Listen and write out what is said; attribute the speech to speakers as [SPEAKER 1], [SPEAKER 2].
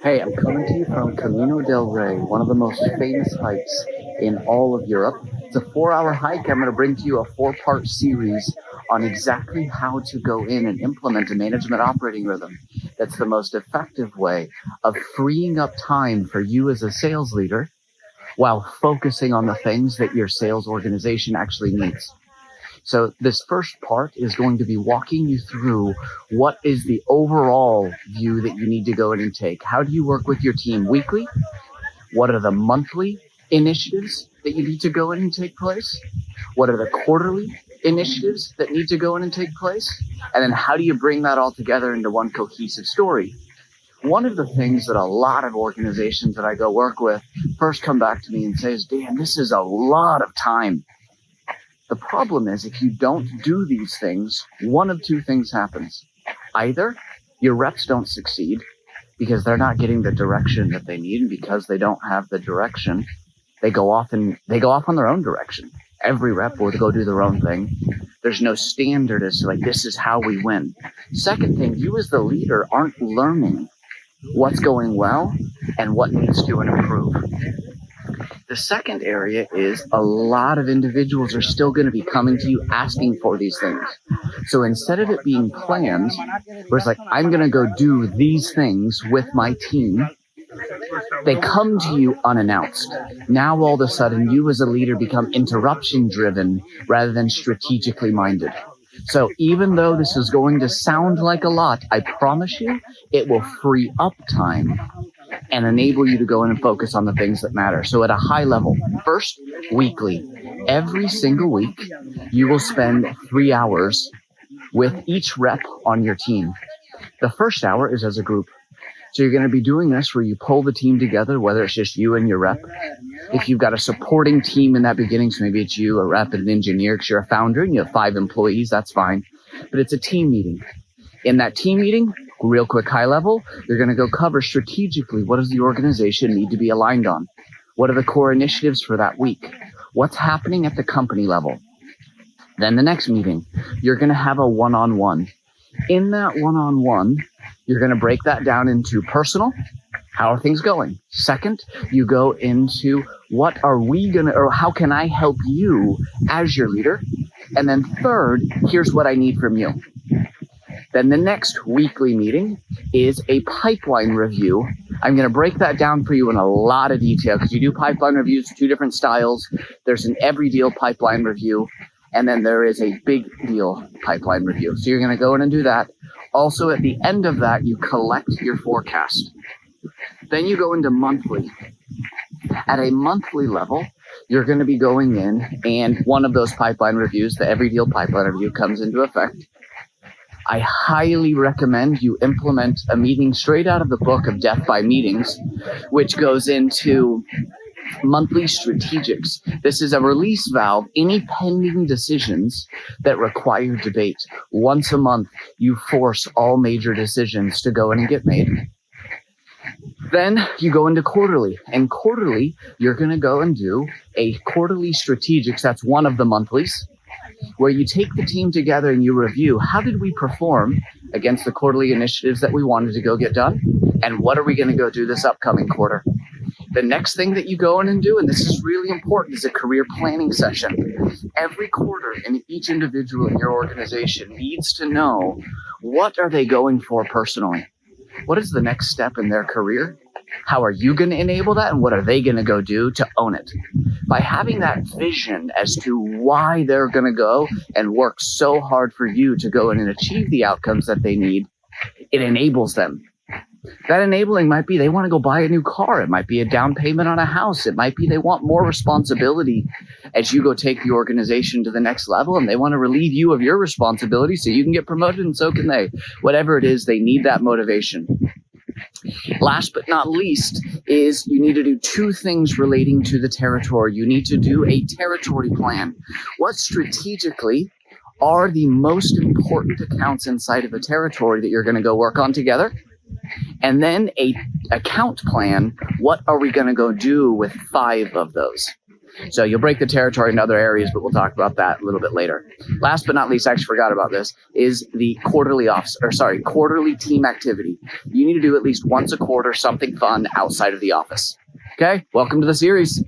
[SPEAKER 1] Hey, I'm coming to you from Camino del Rey, one of the most famous hikes in all of Europe. It's a 4-hour hike. I'm going to bring to you a 4-part series on exactly how to go in and implement a management operating rhythm that's the most effective way of freeing up time for you as a sales leader while focusing on the things that your sales organization actually needs. So this first part is going to be walking you through what is the overall view that you need to go in and take. How do you work with your team weekly? What are the monthly initiatives that you need to go in and take place? What are the quarterly initiatives that need to go in and take place? And then how do you bring that all together into one cohesive story? One of the things that a lot of organizations that I go work with first come back to me and say is, Dan, this is a lot of time. The problem is if you don't do these things, one of two things happens. Either your reps don't succeed because they're not getting the direction that they need, and because they don't have the direction, they go off on their own direction. Every rep will go do their own thing. There's no standard as to like, this is how we win. Second thing, you as the leader aren't learning what's going well and what needs to improve. The second area is a lot of individuals are still going to be coming to you asking for these things. So instead of it being planned, where it's like, I'm going to go do these things with my team, they come to you unannounced. Now all of a sudden, you as a leader become interruption-driven rather than strategically minded. So even though this is going to sound like a lot, I promise you, it will free up time and enable you to go in and focus on the things that matter. So at a high level, first, weekly. Every single week, you will spend 3 hours with each rep on your team. The first hour is as a group. So you're going to be doing this where you pull the team together, whether it's just you and your rep. If you've got a supporting team in that beginning, so maybe it's you, a rep, and an engineer, because you're a founder and you have 5 employees, that's fine. But it's a team meeting. In that team meeting, real quick, high level, you're going to go cover strategically what does the organization need to be aligned on? What are the core initiatives for that week? What's happening at the company level? Then the next meeting, you're going to have a one-on-one. In that one-on-one, you're going to break that down into personal. How are things going? Second, you go into what are we going to, or how can I help you as your leader? And then third, here's what I need from you. Then the next weekly meeting is a pipeline review. I'm going to break that down for you in a lot of detail because you do pipeline reviews, 2 different styles. There's an every deal pipeline review, and then there is a big deal pipeline review. So you're going to go in and do that. Also, at the end of that, you collect your forecast. Then you go into monthly. At a monthly level, you're going to be going in, and one of those pipeline reviews, the every deal pipeline review, comes into effect. I highly recommend you implement a meeting straight out of the book of Death by Meetings, which goes into monthly strategics. This is a release valve. Any pending decisions that require debate. Once a month, you force all major decisions to go in and get made. Then you go into quarterly, and quarterly, you're going to go and do a quarterly strategics. That's one of the monthlies, where you take the team together and you review how did we perform against the quarterly initiatives that we wanted to go get done, and what are we going to go do this upcoming quarter. The next thing that you go in and do, and this is really important, is a career planning session. Every quarter, and each individual in your organization needs to know what are they going for personally. What is the next step in their career? How are you going to enable that? And what are they going to go do to own it? By having that vision as to why they're going to go and work so hard for you to go in and achieve the outcomes that they need, it enables them. That enabling might be they want to go buy a new car. It might be a down payment on a house. It might be they want more responsibility as you go take the organization to the next level, and they want to relieve you of your responsibility so you can get promoted, and so can they. Whatever it is, they need that motivation. Last but not least is you need to do 2 things relating to the territory. You need to do a territory plan. What strategically are the most important accounts inside of a territory that you're going to go work on together? And then a account plan. What are we going to go do with 5 of those? So you'll break the territory in other areas, but we'll talk about that a little bit later. Last but not least, I actually forgot about this, is the quarterly team activity. You need to do at least once a quarter something fun outside of the office. Okay, welcome to the series.